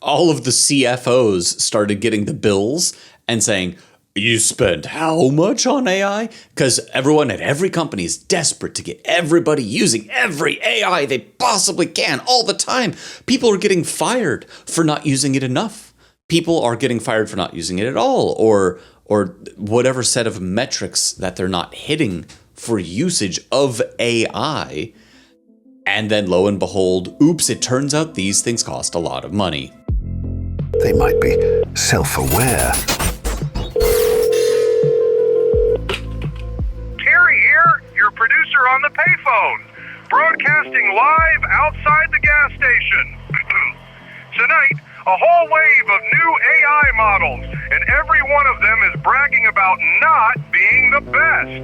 all of the CFOs started getting the bills and saying, you spent how much on AI? Because everyone at every company is desperate to get everybody using every AI they possibly can all the time. People are getting fired for not using it enough. People are getting fired for not using it at all, or whatever set of metrics that they're not hitting for usage of AI. And then lo and behold, oops, it turns out these things cost a lot of money. They might be self-aware. Terry here, your producer on the payphone, broadcasting live outside the gas station. Tonight, a whole wave of new AI models, and every one of them is bragging about not being the best.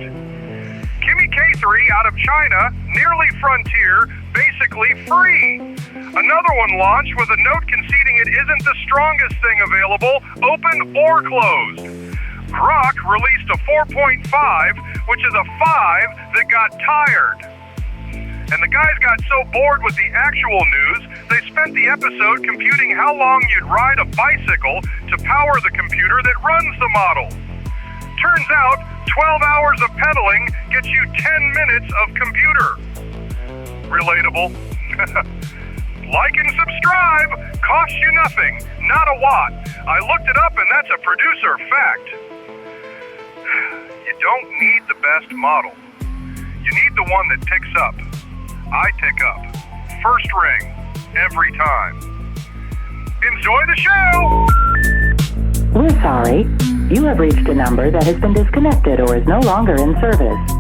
Kimi K3 out of China, nearly frontier, basically free. Another one launched with a note conceding it isn't the strongest thing available, open or closed. Grok released a 4.5, which is a 5 that got tired. And the guys got so bored with the actual news, they spent the episode computing how long you'd ride a bicycle to power the computer that runs the model. Turns out, 12 hours of pedaling gets you 10 minutes of computer. Relatable. Like and subscribe, costs you nothing, not a watt. I looked it up and that's a producer fact. You don't need the best model. You need the one that ticks up. I tick up. First ring, every time. Enjoy the show! We're sorry. You have reached a number that has been disconnected or is no longer in service.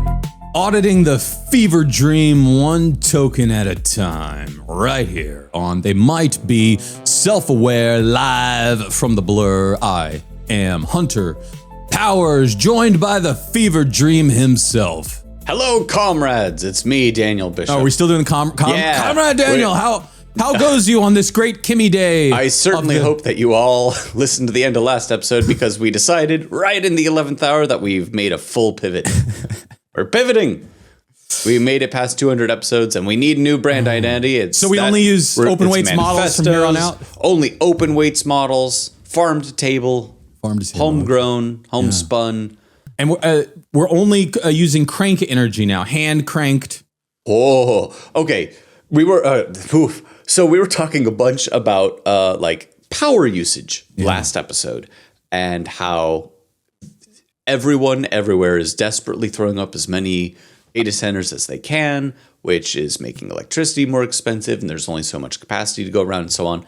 Auditing the fever dream one token at a time, right here on They Might Be Self-Aware, live from the Blur. I am Hunter Powers, joined by the fever dream himself. Hello, comrades. It's me, Daniel Bishop. Oh, are we still doing Yeah. Comrade Daniel, how goes you on this great Kimi Day? I certainly hope that you all listened to the end of last episode, because we decided right in the 11th hour that we've made a full pivot. We're pivoting. We made it past 200 episodes, and we need new brand identity. So we only use open weights models from here on out? Only open weights models, farm to table, homegrown, homespun. And we're only using crank energy now, hand cranked. Oh, okay. We were so we were talking a bunch about like power usage last episode, and how everyone everywhere is desperately throwing up as many data centers as they can, which is making electricity more expensive, and there's only so much capacity to go around and so on.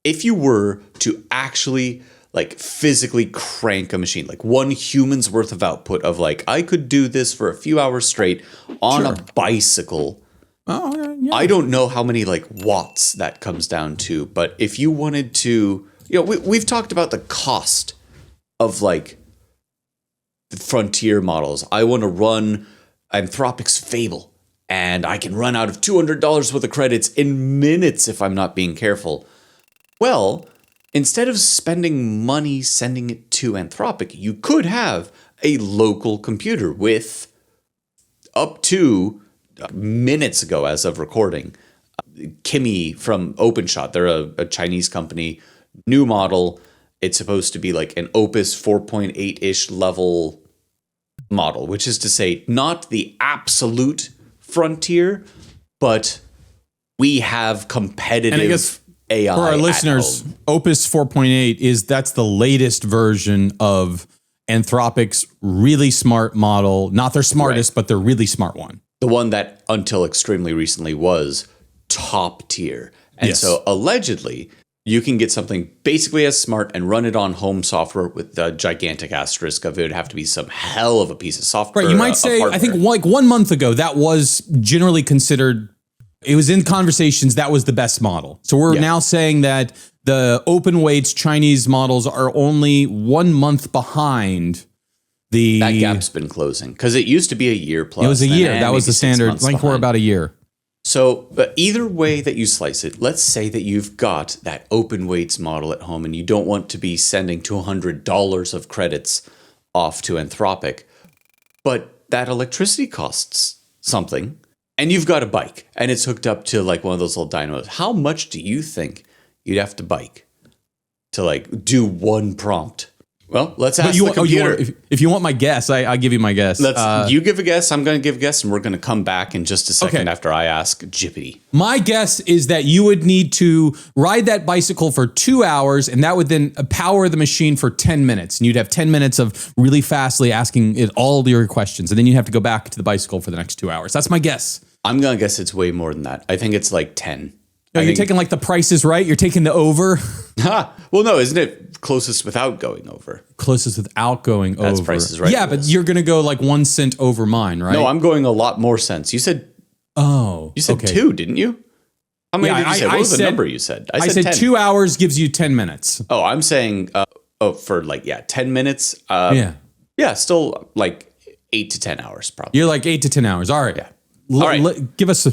If you were to actually like physically crank a machine, like one human's worth of output of like, I could do this for a few hours straight on a bicycle. Oh, yeah. I don't know how many like watts that comes down to, but if you wanted to, we've talked about the cost of like the frontier models. I want to run Anthropic's Fable, and I can run out of $200 worth of credits in minutes if I'm not being careful. Well, instead of spending money sending it to Anthropic, you could have a local computer with up to minutes ago as of recording. Kimi from OpenShot, they're a Chinese company, new model. It's supposed to be like an Opus 4.8-ish level model, which is to say not the absolute frontier, but we have competitive and I guess AI. For our listeners, home. Opus 4.8 that's the latest version of Anthropic's really smart model. Not their smartest, but their really smart one. The one that until extremely recently was top tier. And so allegedly, you can get something basically as smart and run it on home software with the gigantic asterisk of it would have to be some hell of a piece of software. Right, you might say, I think like 1 month ago, that was generally considered, it was in conversations, that was the best model. So we're now saying that the open weights Chinese models are only 1 month behind. That gap's been closing because it used to be a year plus. It was a year. That was the standard. Like for about a year. So, but either way that you slice it, let's say that you've got that open weights model at home and you don't want to be sending $200 of credits off to Anthropic, but that electricity costs something, and you've got a bike and it's hooked up to like one of those little dynamos. How much do you think you'd have to bike to like do one prompt. Well, let's ask the computer. If you want my guess, I'll give you my guess. You give a guess, I'm going to give a guess, and we're going to come back in just a second after I ask Jippity. My guess is that you would need to ride that bicycle for 2 hours, and that would then power the machine for 10 minutes. And you'd have 10 minutes of really fastly asking it all your questions, and then you'd have to go back to the bicycle for the next 2 hours. That's my guess. I'm going to guess it's way more than that. I think it's like 10. No, you're taking like the Price is Right? You're taking the over? Well, no, isn't it closest without going over? Closest without going over. That's Price is Right. Yeah, but you're going to go like 1 cent over mine, right? No, I'm going a lot more cents. You said 2, didn't you? How many did you say? What was the number you said? I said 10. 2 hours gives you 10 minutes. Oh, I'm saying, for like, 10 minutes. Yeah, still like 8 to 10 hours probably. You're like 8 to 10 hours. All right. Yeah. All right. Give us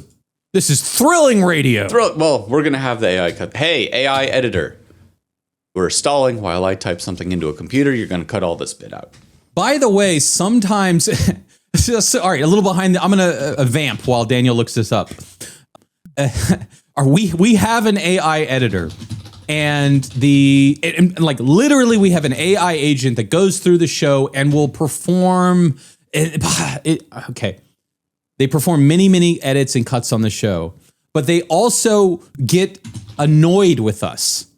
this is thrilling radio. Well, we're going to have the AI cut. Hey, AI editor. We're stalling while I type something into a computer. You're going to cut all this bit out. By the way, sometimes, all right, a little behind. I'm going to vamp while Daniel looks this up. We have an AI editor, and like literally we have an AI agent that goes through the show and will perform. Okay. They perform many edits and cuts on the show, but they also get annoyed with us.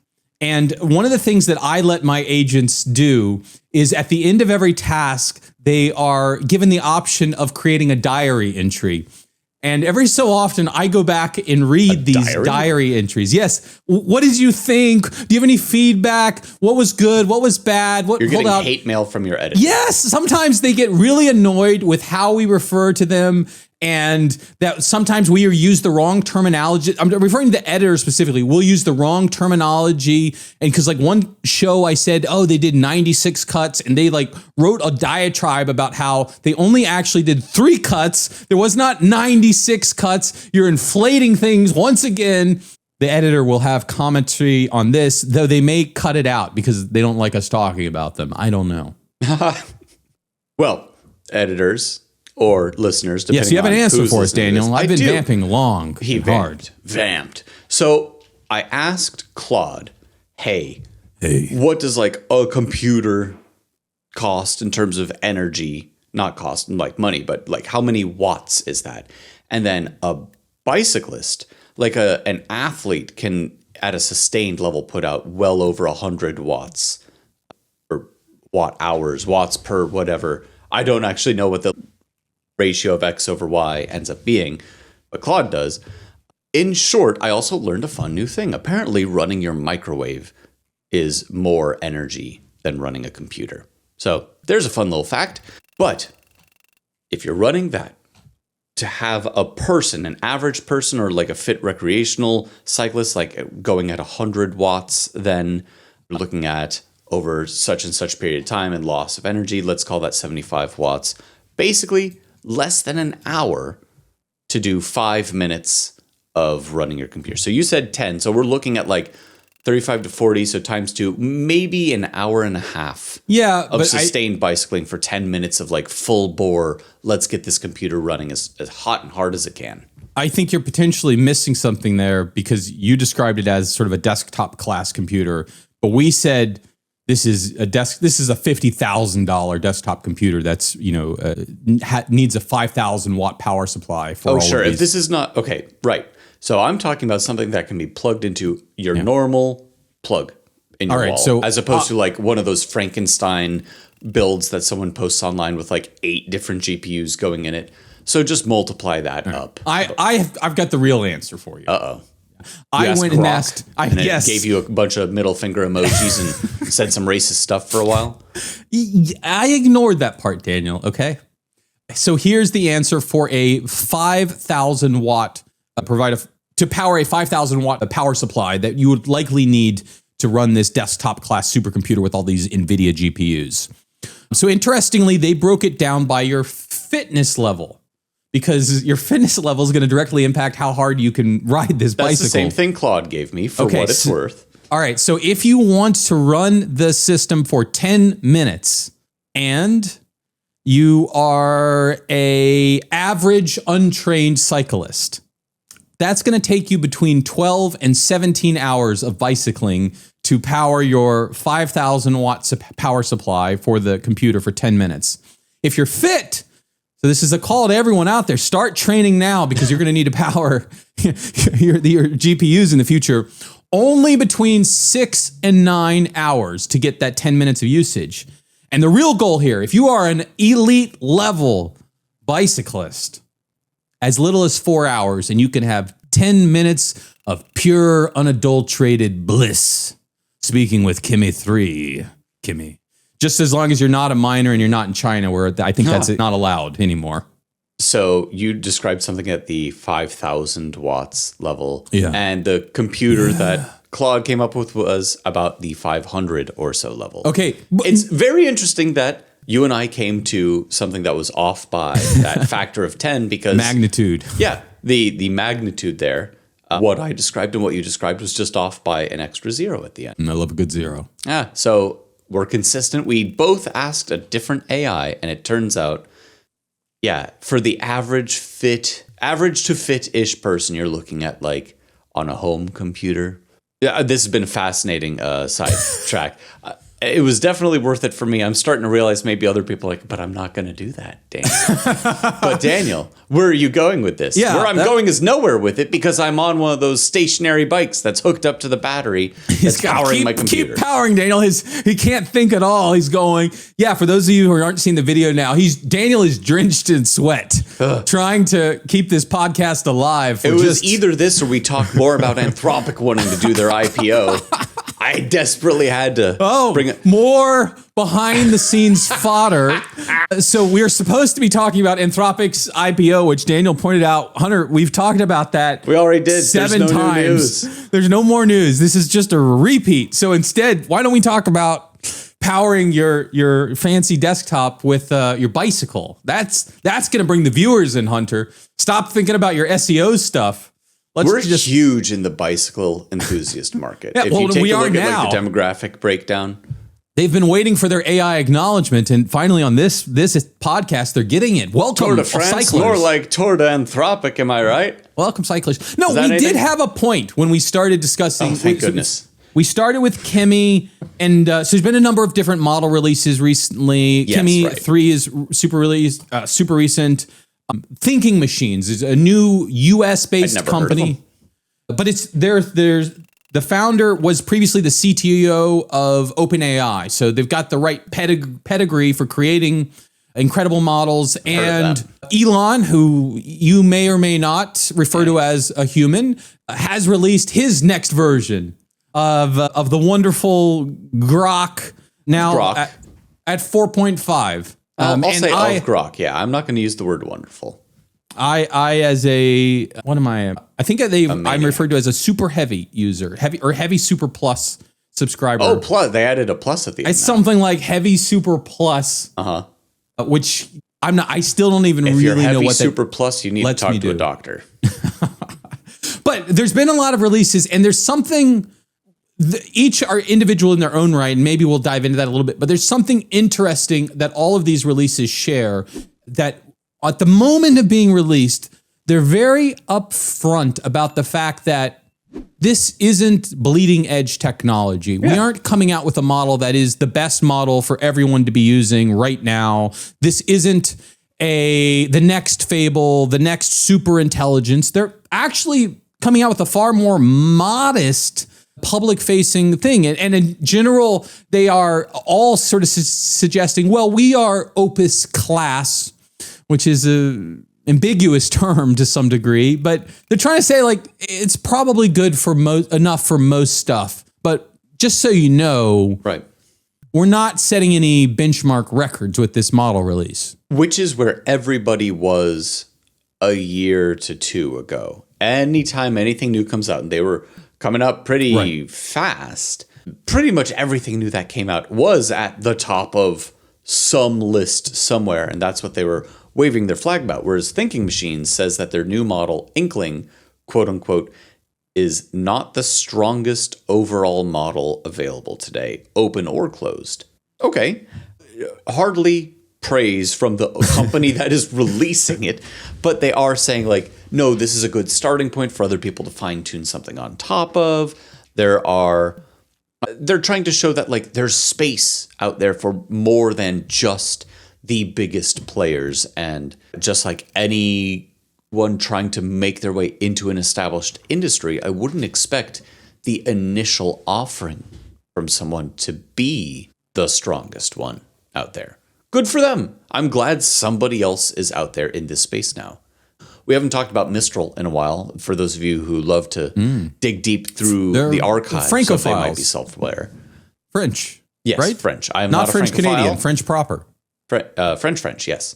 And one of the things that I let my agents do is at the end of every task, they are given the option of creating a diary entry. And every so often, I go back and read these diary entries. Yes. What did you think? Do you have any feedback? What was good? What was bad? You're getting hate mail from your editor. Yes. Sometimes they get really annoyed with how we refer to them, and that sometimes we use the wrong terminology. I'm referring to the editor specifically. We'll use the wrong terminology. And because like one show I said, oh, they did 96 cuts, and they like wrote a diatribe about how they only actually did 3 cuts. There was not 96 cuts. You're inflating things once again. The editor will have commentary on this, though they may cut it out because they don't like us talking about them. I don't know. Well, editors or listeners, depending on yes, you have an answer for us, Daniel. I've been vamping long and hard. Vamped. So I asked Claude, hey, what does like a computer cost in terms of energy? Not cost like money, but like how many watts is that? And then a bicyclist, like an athlete, can at a sustained level put out well over 100 watts or watt hours, watts per whatever. I don't actually know what the ratio of X over Y ends up being, but Claude does. In short, I also learned a fun new thing. Apparently, running your microwave is more energy than running a computer. So there's a fun little fact. But if you're running that, to have a person, an average person or like a fit recreational cyclist, like going at 100 watts, then looking at over such and such period of time and loss of energy, let's call that 75 watts. Basically, less than an hour to do 5 minutes of running your computer. So you said 10. So we're looking at like 35 to 40. So times 2, maybe an hour and a half of sustained bicycling for 10 minutes of like full bore. Let's get this computer running as hot and hard as it can. I think you're potentially missing something there because you described it as sort of a desktop class computer, but we said this is a $50,000 desktop computer that's, needs a 5,000 watt power supply for all sure. of these. If this is not okay, right. So I'm talking about something that can be plugged into your normal plug in your wall, so, as opposed to like one of those Frankenstein builds that someone posts online with like 8 different GPUs going in it. So just multiply that up. I've got the real answer for you. I went Grok, and asked. It gave you a bunch of middle finger emojis and said some racist stuff for a while. I ignored that part, Daniel. Okay. So here's the answer for a 5,000 watt to power a 5,000 watt power supply that you would likely need to run this desktop class supercomputer with all these NVIDIA GPUs. So interestingly, they broke it down by your fitness level, because your fitness level is going to directly impact how hard you can ride this bicycle. That's the same thing Claude gave me for what it's worth. All right. So if you want to run the system for 10 minutes and you are a average untrained cyclist, That's going to take you between 12 and 17 hours of bicycling to power your 5,000 watts of power supply for the computer for 10 minutes. If you're fit, so this is a call to everyone out there, start training now because you're going to need to power your GPUs in the future. Only between 6 and 9 hours to get that 10 minutes of usage. And the real goal here, if you are an elite level bicyclist, as little as 4 hours, and you can have 10 minutes of pure, unadulterated bliss. Speaking with Kimi 3, Kimi. Just as long as you're not a minor and you're not in China, where I think that's not allowed anymore. So you described something at the 5,000 watts level. Yeah. And the computer that Claude came up with was about the 500 or so level. Okay. It's very interesting that you and I came to something that was off by that factor of 10 because... Magnitude. Yeah. The magnitude there, what I described and what you described was just off by an extra zero at the end. I love a good zero. So we're consistent. We both asked a different AI, and it turns out, for the average to fit-ish person, you're looking at like on a home computer. Yeah, this has been a fascinating sidetrack. It was definitely worth it for me. I'm starting to realize maybe other people are like, but I'm not going to do that, Daniel. But Daniel, where are you going with this? Yeah, where I'm going is nowhere with it because I'm on one of those stationary bikes that's hooked up to the battery that's powering my computer. Keep powering, Daniel. He can't think at all. He's going. Yeah, for those of you who aren't seeing the video now, Daniel is drenched in sweat trying to keep this podcast alive. It was either this or we talk more about Anthropic wanting to do their IPO. I desperately had to bring it. More behind the scenes fodder. So we're supposed to be talking about Anthropic's IPO, which Daniel pointed out. Hunter, we've talked about that. We already did 7 There's no times. New news. There's no more news. This is just a repeat. So instead, why don't we talk about powering your fancy desktop with your bicycle? That's going to bring the viewers in, Hunter. Stop thinking about your SEO stuff. We're huge in the bicycle enthusiast market. Yeah, if you take we a are look now. at like the demographic breakdown. They've been waiting for their AI acknowledgement, and finally on this podcast, they're getting it. Welcome, Tour de France, cyclists. more like Tour de Anthropic, am I right? Welcome, cyclists. No, Is that we anything? did have a point when we started discussing. Oh, thank goodness. We started with Kimi, and so there's been a number of different model releases recently. Yes, Kimi right. 3 is super recent. Thinking Machines is a new US-based I'd never heard of company. them. But it's there's the founder was previously the CTO of OpenAI, so they've got the right pedigree for creating incredible models. And Elon, who you may or may not refer to as a human, has released his next version of the wonderful Grok now at 4.5. I'll say I, of Grok. Yeah, I'm not going to use the word wonderful. I as a what am I? I think I'm referred to as a super heavy user, heavy super plus subscriber. Oh, plus they added a plus at the end. It's something like heavy super plus. Which I'm not. I still don't even if really you're heavy know what super plus, you need to talk to a doctor. But there's been a lot of releases, and there's something. Each are individual in their own right, and maybe we'll dive into that a little bit. But there's something interesting that all of these releases share that. At the moment of being released, they're very upfront about the fact that this isn't bleeding edge technology. We aren't coming out with a model that is the best model for everyone to be using right now. This isn't the next Fable, the next super intelligence. They're actually coming out with a far more modest public facing thing. And in general, they are all sort of suggesting, well, we are Opus class, which is a ambiguous term to some degree, but they're trying to say like it's probably good for enough for most stuff. But just so you know, right, we're not setting any benchmark records with this model release. Which is where everybody was a year to 2 ago. Anytime anything new comes out, and they were coming up pretty fast, pretty much everything new that came out was at the top of some list somewhere, and that's what they were waving their flag about. Whereas Thinking Machines says that their new model, Inkling, quote unquote, is not the strongest overall model available today, open or closed. Okay, hardly praise from the company that is releasing it, but they are saying like, no, this is a good starting point for other people to fine tune something on top of. They're trying to show that like there's space out there for more than just the biggest players, and just like anyone trying to make their way into an established industry, I wouldn't expect the initial offering from someone to be the strongest one out there. Good for them. I'm glad somebody else is out there in this space now. We haven't talked about Mistral in a while. For those of you who love to dig deep through the archives, so they might be self-aware. French. Yes, right? French. I am not not a French Francophile. Canadian, French proper. French, yes.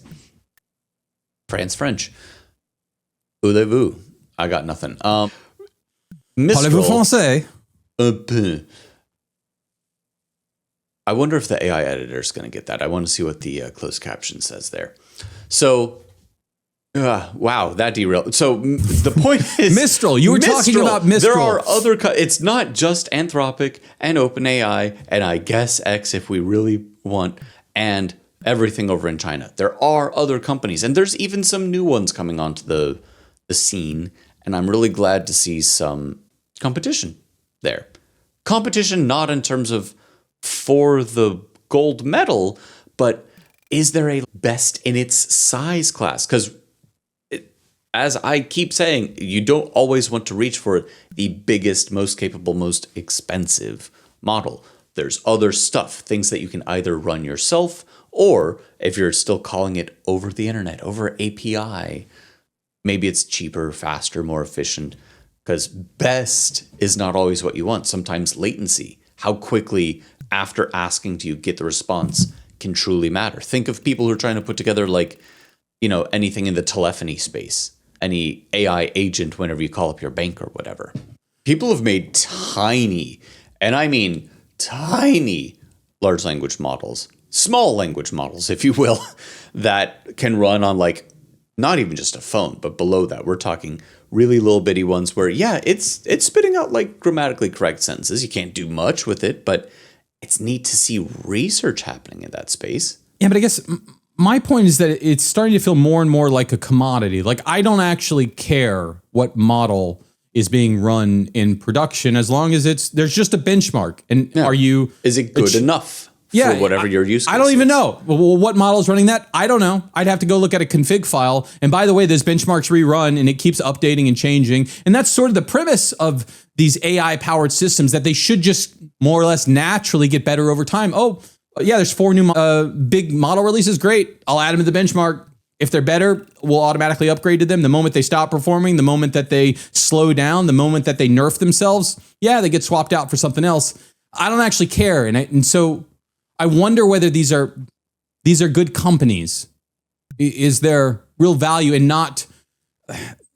France French. Voulez-vous? I got nothing. Parlez-vous français? Un peu. I wonder if the AI editor is going to get that. I want to see what the closed caption says there. So, wow, that derailed. So the point is Mistral. You were talking about Mistral. There are other. It's not just Anthropic and OpenAI and I guess X if we really want, and everything over in China. There are other companies, and there's even some new ones coming onto the scene. And I'm really glad to see some competition there. Competition not in terms of for the gold medal, but is there a best in its size class? Because as I keep saying, you don't always want to reach for the biggest, most capable, most expensive model. There's other stuff, things that you can either run yourself, or if you're still calling it over the internet, over API, maybe it's cheaper, faster, more efficient. Because best is not always what you want. Sometimes latency, how quickly after asking do you get the response, can truly matter. Think of people who are trying to put together like, anything in the telephony space, any AI agent whenever you call up your bank or whatever. People have made tiny, and I mean tiny, large language models, small language models, if you will, that can run on like not even just a phone, but below that, we're talking really little bitty ones where, yeah, it's spitting out like grammatically correct sentences. You can't do much with it, but it's neat to see research happening in that space. Yeah, but I guess my point is that it's starting to feel more and more like a commodity. Like I don't actually care what model is being run in production as long as there's just a benchmark. And is it good enough? Yeah, for whatever your use case I don't even is. know. Well, what model is running that? I don't know. I'd have to go look at a config file. And by the way, those benchmarks rerun and it keeps updating and changing. And that's sort of the premise of these AI-powered systems, that they should just more or less naturally get better over time. Oh, yeah, there's 4 new big model releases. Great. I'll add them to the benchmark. If they're better, we'll automatically upgrade to them. The moment they stop performing, the moment that they slow down, the moment that they nerf themselves, yeah, they get swapped out for something else. I don't actually care. And so I wonder whether these are good companies. Is there real value in not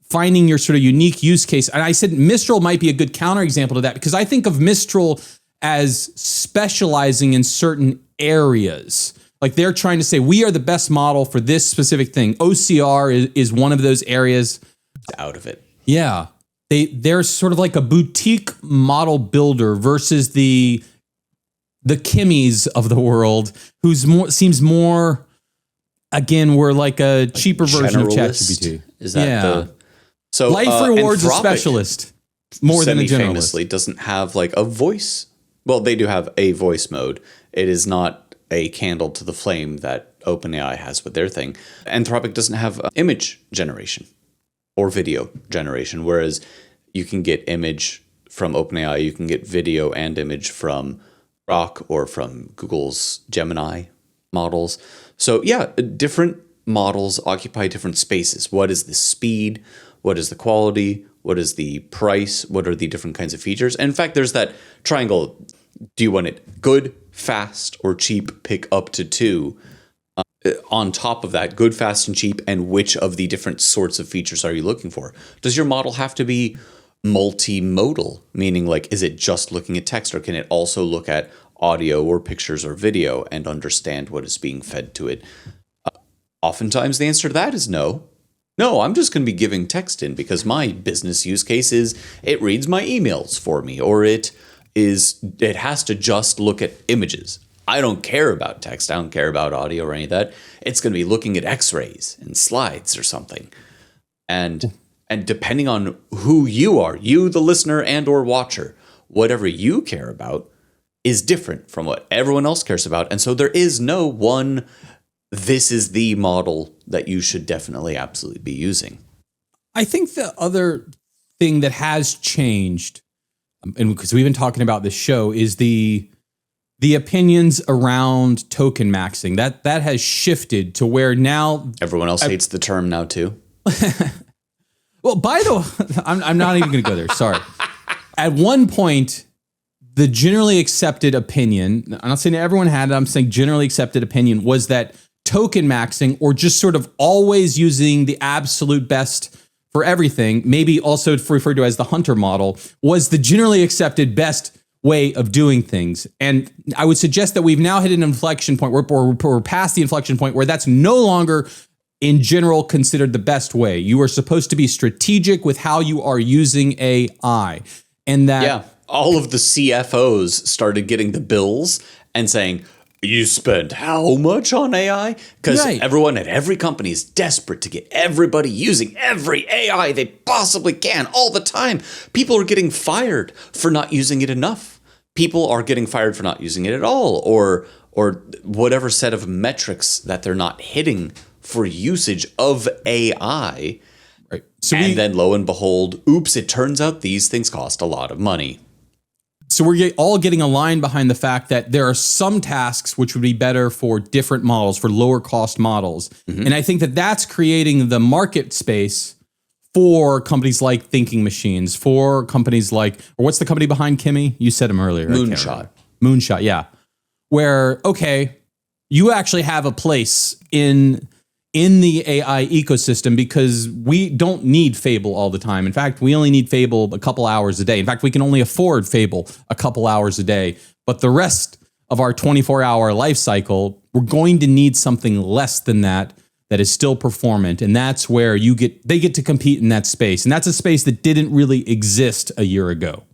finding your sort of unique use case? And I said Mistral might be a good counterexample to that, because I think of Mistral as specializing in certain areas. Like they're trying to say, we are the best model for this specific thing. OCR is one of those areas. Out of it. Yeah. They're sort of like a boutique model builder versus the Kimis of the world, seems more, again, we're like a cheaper version of ChatGPT. Is that so? Life rewards Anthropic, a specialist more than a generalist. Famously doesn't have like a voice. Well, they do have a voice mode. It is not a candle to the flame that OpenAI has with their thing. Anthropic doesn't have image generation or video generation, whereas you can get image from OpenAI, you can get video and image from Grok or from Google's Gemini models. So yeah, different models occupy different spaces. What is the speed? What is the quality? What is the price? What are the different kinds of features? And in fact, there's that triangle. Do you want it good, fast, or cheap? Pick up to 2. On top of that, good, fast, and cheap, and which of the different sorts of features are you looking for? Does your model have to be multimodal, meaning like, is it just looking at text, or can it also look at audio or pictures or video and understand what is being fed to it? Oftentimes the answer to that is no. No, I'm just going to be giving text in because my business use case is it reads my emails for me, or it has to just look at images. I don't care about text. I don't care about audio or any of that. It's going to be looking at x-rays and slides or something. And depending on who you are, you, the listener and or watcher, whatever you care about is different from what everyone else cares about. And so there is no one, this is the model that you should definitely absolutely be using. I think the other thing that has changed, and because we've been talking about this show, is the opinions around token maxing. That has shifted to where now everyone else hates the term now too. Well, by the way, I'm not even going to go there. Sorry. At one point, the generally accepted opinion, I'm not saying everyone had it, I'm saying generally accepted opinion, was that token maxing, or just sort of always using the absolute best for everything, maybe also referred to as the hunter model, was the generally accepted best way of doing things. And I would suggest that we've now hit an inflection point where we're past the inflection point where that's no longer in general considered the best way. You are supposed to be strategic with how you are using AI. And that... Yeah, all of the CFOs started getting the bills and saying, you spend how much on AI? Because everyone at every company is desperate to get everybody using every AI they possibly can all the time. People are getting fired for not using it enough. People are getting fired for not using it at all, or whatever set of metrics that they're not hitting for usage of AI. Right. So then lo and behold, oops, it turns out these things cost a lot of money. So we're all getting aligned behind the fact that there are some tasks which would be better for different models, for lower cost models. Mm-hmm. And I think that that's creating the market space for companies like Thinking Machines, for companies like, or what's the company behind Kimi? You said them earlier. Moonshot. Moonshot, yeah. Where, okay, you actually have a place in the AI ecosystem because we don't need Fable all the time. In fact, we only need Fable a couple hours a day. In fact, we can only afford Fable a couple hours a day. But the rest of our 24-hour life cycle, we're going to need something less than that is still performant. And that's where they get to compete in that space. And that's a space that didn't really exist a year ago.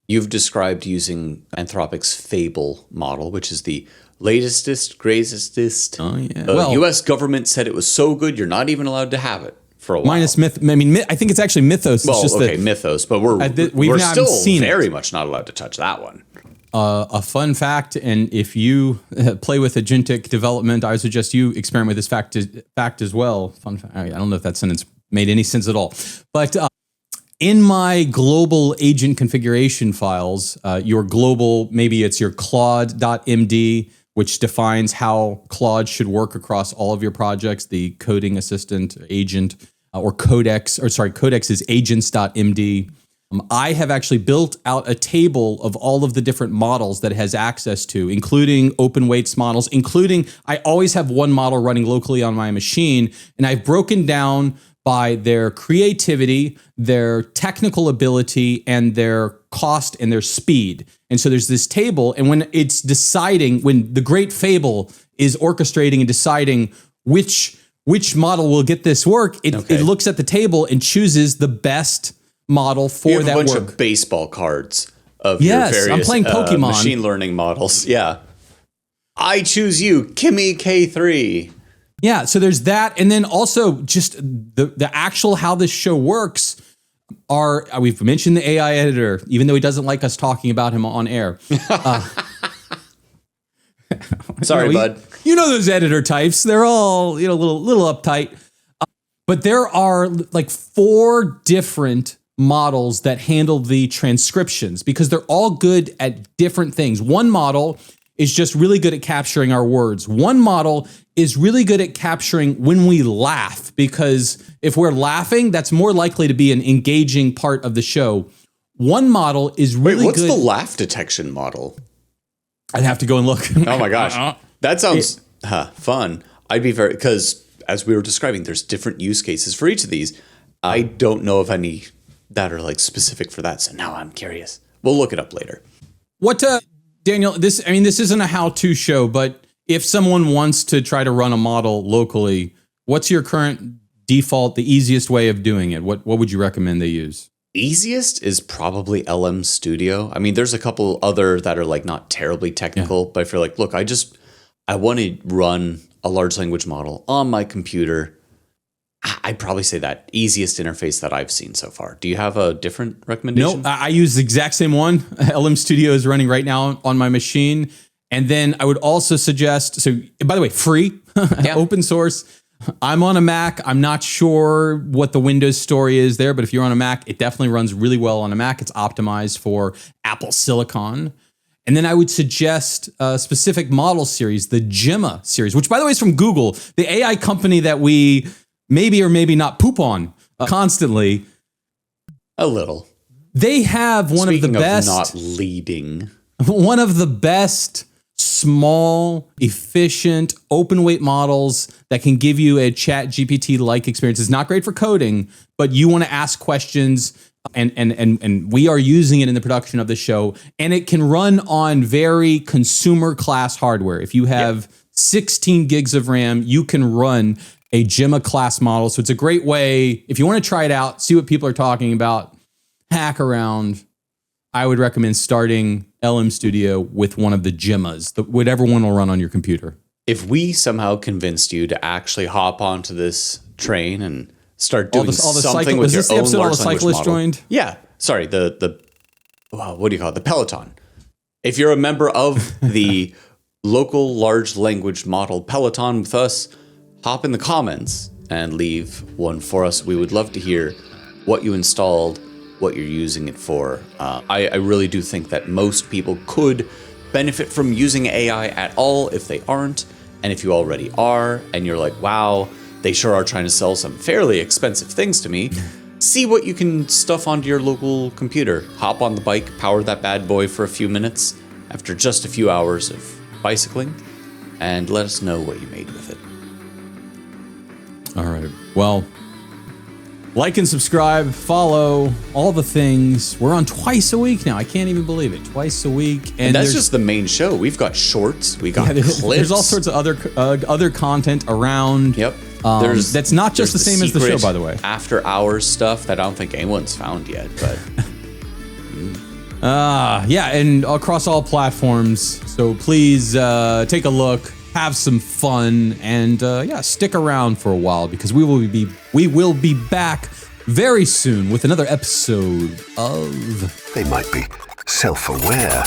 You've described using Anthropic's Fable model, which is the latestest, greatestest. Oh, yeah. The U.S. government said it was so good, you're not even allowed to have it for a while. Minus Myth. I mean, I think it's actually Mythos. Well, it's just okay, Mythos, but we're still very much not allowed to touch that one. A fun fact, and if you play with agentic development, I would suggest you experiment with this fact as well. Fun fact. I don't know if that sentence made any sense at all, but in my global agent configuration files, your global, maybe it's your Claude.md, which defines how Claude should work across all of your projects, the coding assistant agent, or Codex is agents.md. I have actually built out a table of all of the different models that it has access to, including open weights models, I always have one model running locally on my machine, and I've broken down by their creativity, their technical ability, and their cost and their speed. And so there's this table, and when the great Fable is orchestrating and deciding which which model will get this work, it looks at the table and chooses the best model for you have that a bunch work. Of baseball cards of your various I'm playing Pokemon. Machine learning models. Yeah. I choose you, Kimi K3. Yeah, so there's that. And then also just the actual how this show works are, we've mentioned the AI editor, even though he doesn't like us talking about him on air. Sorry, bud. You know those editor types. They're all, little uptight. But there are like 4 different models that handle the transcriptions because they're all good at different things. One model is just really good at capturing our words. One model is really good at capturing when we laugh, because if we're laughing, that's more likely to be an engaging part of the show. One model is really good. What's the laugh detection model? I'd have to go and look. Oh my gosh. That sounds fun. I'd be because as we were describing, there's different use cases for each of these. I don't know of any that are like specific for that. So now I'm curious. We'll look it up later. What, Daniel, this isn't a how-to show, but if someone wants to try to run a model locally, what's your current default, the easiest way of doing it? What would you recommend they use? easiest is probably LM Studio. I mean, there's a couple other that are like not terribly technical, but if you're like, look, I want to run a large language model on my computer, I'd probably say that easiest interface that I've seen so far. Do you have a different recommendation? No, I use the exact same one. LM Studio is running right now on my machine. And then I would also suggest, so by the way, free, open source. I'm on a Mac. I'm not sure what the Windows story is there, but if you're on a Mac, it definitely runs really well on a Mac. It's optimized for Apple Silicon. And then I would suggest a specific model series, the Gemma series, which by the way is from Google, the AI company that we maybe or maybe not poop on constantly. A little. They have one of the best, not leading, one of the best small, efficient, open weight models that can give you a Chat GPT-like experience. It's not great for coding, but you want to ask questions, and we are using it in the production of the show, and it can run on very consumer class hardware. If you have 16 gigs of RAM, you can run a Gemma class model. So it's a great way, if you want to try it out, see what people are talking about, hack around, I would recommend starting LM Studio with one of the Gemmas, whatever one will run on your computer. If we somehow convinced you to actually hop onto this train and start doing something with your own large language model. Joined? Yeah. Sorry, what do you call it? The Peloton. If you're a member of the local large language model Peloton with us, hop in the comments and leave one for us. We would love to hear what you installed, what you're using it for. I really do think that most people could benefit from using AI at all if they aren't. And if you already are, and you're like, wow, they sure are trying to sell some fairly expensive things to me, see what you can stuff onto your local computer. Hop on the bike, power that bad boy for a few minutes after just a few hours of bicycling, and let us know what you made with it. All right. Well, like and subscribe, follow, all the things. We're on twice a week now. I can't even believe it. Twice a week. And that's just the main show. We've got shorts. We got clips. There's all sorts of other content around. Yep. That's not just the same as the show, by the way. After hours stuff that I don't think anyone's found yet. But yeah, and across all platforms. So please take a look. Have some fun, and stick around for a while, because we will be back very soon with another episode of... They might be self-aware.